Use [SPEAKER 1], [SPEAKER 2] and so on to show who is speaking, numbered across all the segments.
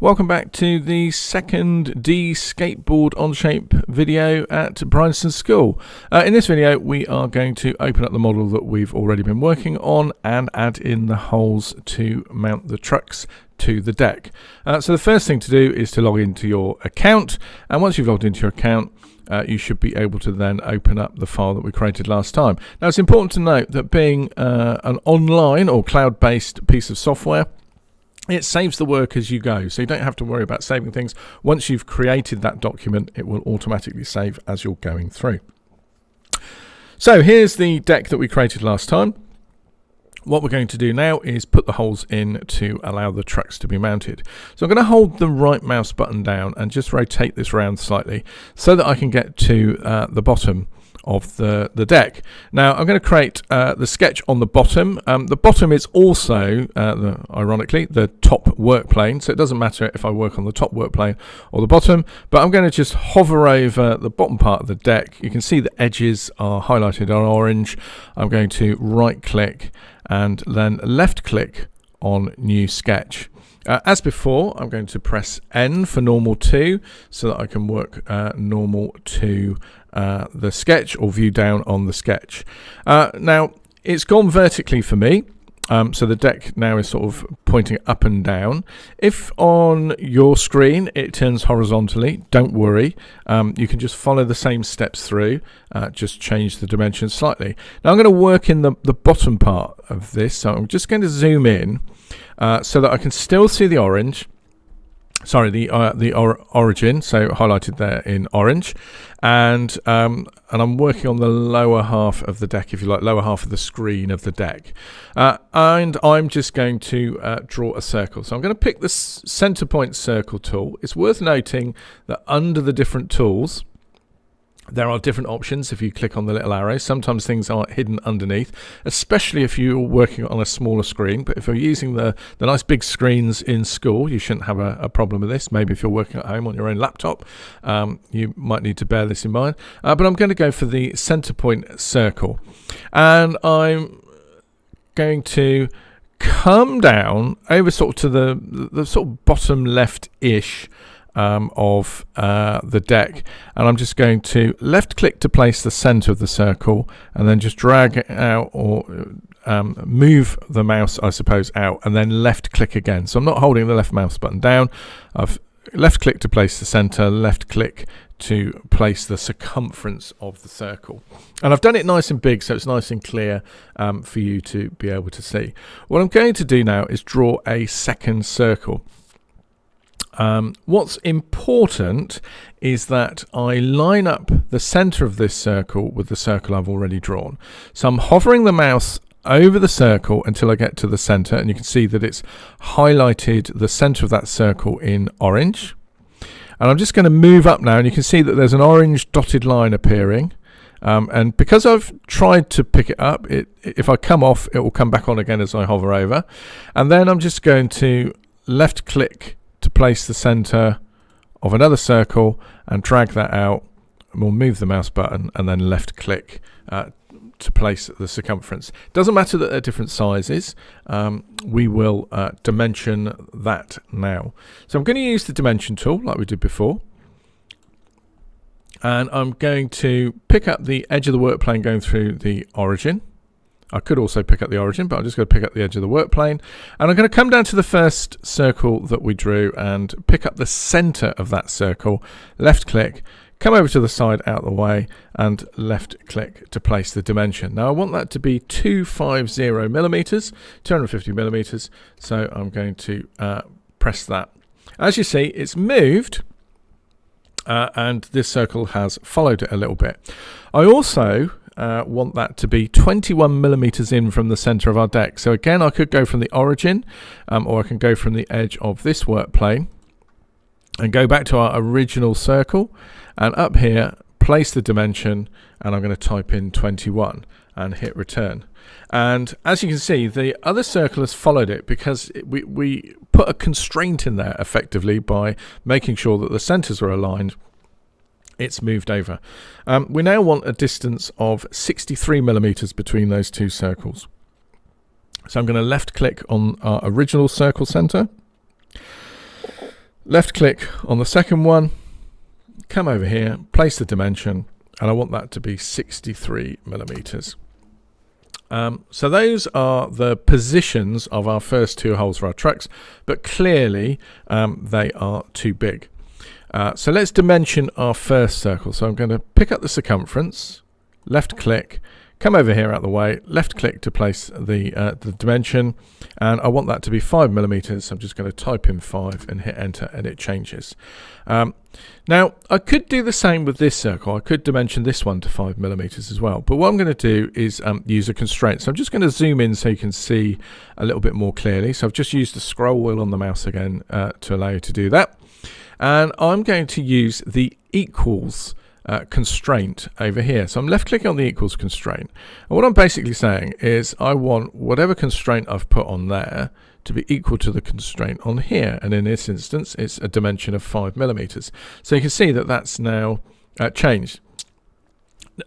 [SPEAKER 1] Welcome back to the second D Skateboard Onshape video at Bryanston School. In this video we are going to open up the model that we've already been working on and add in the holes to mount the trucks to the deck. So the first thing to do is to log into your account, and once you've logged into your account you should be able to then open up the file that we created last time. Now it's important to note that being an online or cloud-based piece of software, it saves the work as you go, so you don't have to worry about saving things. Once you've created that document, it will automatically save as you're going through. So here's the deck that we created last time. What we're going to do now is put the holes in to allow the trucks to be mounted. So I'm going to hold the right mouse button down and just rotate this around slightly so that I can get to the bottom of the deck. Now I'm going to create the sketch on the bottom. The bottom is also, ironically, the top work plane, so it doesn't matter if I work on the top work plane or the bottom, but I'm going to just hover over the bottom part of the deck. You can see the edges are highlighted on orange. I'm going to right click and then left click on new sketch. As before, I'm going to press N for normal to, so that I can work normal to the sketch or view down on the sketch. Now it's gone vertically for me, so the deck now is sort of pointing up and down. If on your screen it turns horizontally, don't worry, you can just follow the same steps through, just change the dimensions slightly. Now I'm going to work in the bottom part of this, so I'm just going to zoom in so that I can still see the orange. Sorry, the origin, so highlighted there in orange, and I'm working on the lower half of the deck, if you like, lower half of the screen of the deck, and I'm just going to draw a circle. So I'm going to pick the center point circle tool. It's worth noting that under the different tools there are different options. If you click on the little arrow, sometimes things are hidden underneath, especially if you're working on a smaller screen. But if you're using the nice big screens in school, you shouldn't have a problem with this. Maybe if you're working at home on your own laptop, you might need to bear this in mind. But I'm going to go for the center point circle, and I'm going to come down over sort of to the sort of bottom left-ish of the deck, and I'm just going to left click to place the center of the circle, and then just drag it out, or move the mouse, I suppose, out, and then left click again. So I'm not holding the left mouse button down. I've left click to place the center, left click to place the circumference of the circle, and I've done it nice and big so it's nice and clear for you to be able to see. What I'm going to do now is draw a second circle. What's important is that I line up the center of this circle with the circle I've already drawn. So I'm hovering the mouse over the circle until I get to the center, and you can see that it's highlighted the center of that circle in orange. And I'm just going to move up now, and you can see that there's an orange dotted line appearing. And because I've tried to pick it up, if I come off, it will come back on again as I hover over. And then I'm just going to left click to place the center of another circle and drag that out, and we'll move the mouse button and then left click to place the circumference. Doesn't matter that they're different sizes, we will dimension that now. So I'm going to use the dimension tool like we did before, and I'm going to pick up the edge of the work plane going through the origin. I could also pick up the origin, but I'm just going to pick up the edge of the work plane, and I'm going to come down to the first circle that we drew and pick up the center of that circle, left click, come over to the side out the way, and left click to place the dimension. Now I want that to be 250 millimeters, 250 millimeters, so I'm going to press that. As you see, it's moved, and this circle has followed it a little bit. I also want that to be 21 millimeters in from the center of our deck. So again, I could go from the origin, or I can go from the edge of this work plane and go back to our original circle, and up here place the dimension, and I'm going to type in 21 and hit return. And as you can see, the other circle has followed it because we put a constraint in there effectively by making sure that the centers were aligned. It's moved over. We now want a distance of 63 millimeters between those two circles. So I'm going to left click on our original circle center, Left click on the second one, come over here, place the dimension, and I want that to be 63 millimeters. So those are the positions of our first two holes for our trucks, but clearly they are too big. So let's dimension our first circle. So I'm going to pick up the circumference, left click, come over here out of the way, left click to place the dimension, and I want that to be 5 millimeters. So I'm just going to type in 5 and hit enter, and it changes. Now I could do the same with this circle. I could dimension this one to 5 millimeters as well, but what I'm going to do is use a constraint. So I'm just going to zoom in so you can see a little bit more clearly. So I've just used the scroll wheel on the mouse again to allow you to do that, and I'm going to use the equals constraint over here. So I'm left clicking on the equals constraint, and what I'm basically saying is I want whatever constraint I've put on there to be equal to the constraint on here, and in this instance it's a dimension of 5 millimeters. So you can see that that's now changed.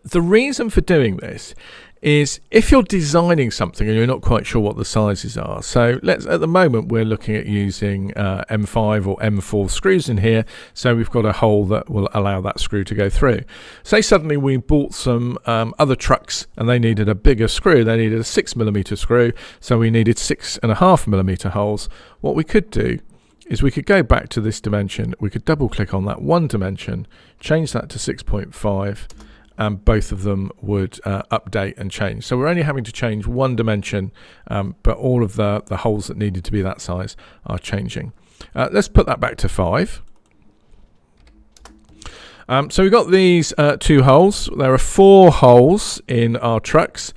[SPEAKER 1] The reason for doing this is if you're designing something and you're not quite sure what the sizes are. So at the moment we're looking at using M5 or M4 screws in here, so we've got a hole that will allow that screw to go through. Say suddenly we bought some other trucks and they needed a bigger screw. They needed a 6 millimeter screw, so we needed 6.5 millimeter holes. What we could do is we could go back to this dimension, we could double click on that one dimension, change that to 6.5, and both of them would update and change. So we're only having to change one dimension, but all of the holes that needed to be that size are changing. Let's put that back to 5. So we've got these two holes. There are 4 holes in our trucks.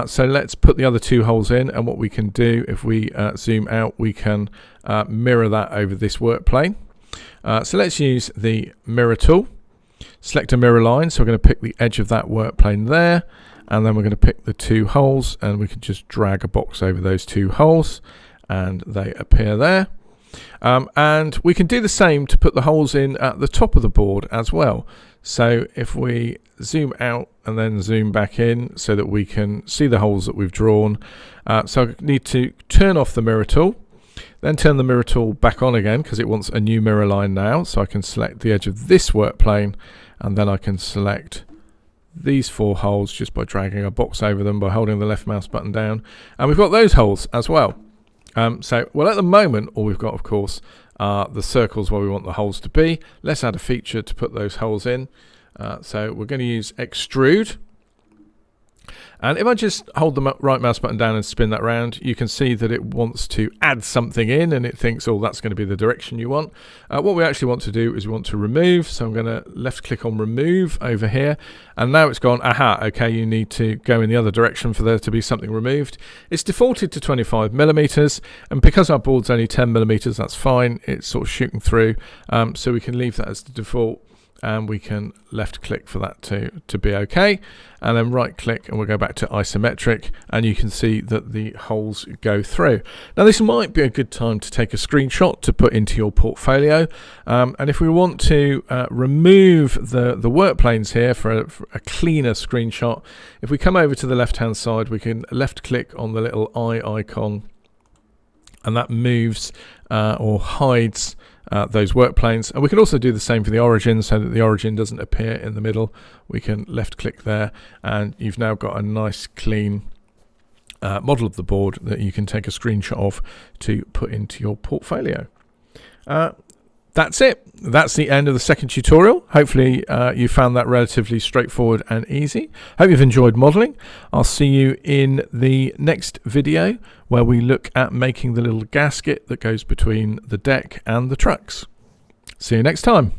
[SPEAKER 1] So let's put the other 2 holes in, and what we can do if we zoom out, we can mirror that over this work plane. So let's use the mirror tool. Select a mirror line, so we're going to pick the edge of that work plane there, and then we're going to pick the 2 holes, and we can just drag a box over those 2 holes and they appear there. And we can do the same to put the holes in at the top of the board as well. So if we zoom out and then zoom back in so that we can see the holes that we've drawn, so I need to turn off the mirror tool, then turn the mirror tool back on again because it wants a new mirror line now. So I can select the edge of this work plane, and then I can select these 4 holes just by dragging a box over them by holding the left mouse button down, and we've got those holes as well. Well, at the moment all we've got, of course, are the circles where we want the holes to be. Let's add a feature to put those holes in. So we're going to use extrude. And if I just hold the right mouse button down and spin that around, you can see that it wants to add something in, and it thinks, oh, that's going to be the direction you want. What we actually want to do is we want to remove. So I'm going to left click on remove over here, and now it's gone, aha, okay, you need to go in the other direction for there to be something removed. It's defaulted to 25 millimeters, and because our board's only 10 millimeters, that's fine. It's sort of shooting through, so we can leave that as the default. And we can left click for that to be okay, and then right click and we'll go back to isometric, and you can see that the holes go through. Now this might be a good time to take a screenshot to put into your portfolio, and if we want to remove the work planes here for a cleaner screenshot, if we come over to the left hand side, we can left click on the little eye icon, and that moves or hides those work planes. And we can also do the same for the origin, so that the origin doesn't appear in the middle. We can left click there, and you've now got a nice clean model of the board that you can take a screenshot of to put into your portfolio. That's it. That's the end of the second tutorial. Hopefully you found that relatively straightforward and easy. Hope you've enjoyed modeling. I'll see you in the next video where we look at making the little gasket that goes between the deck and the trucks. See you next time.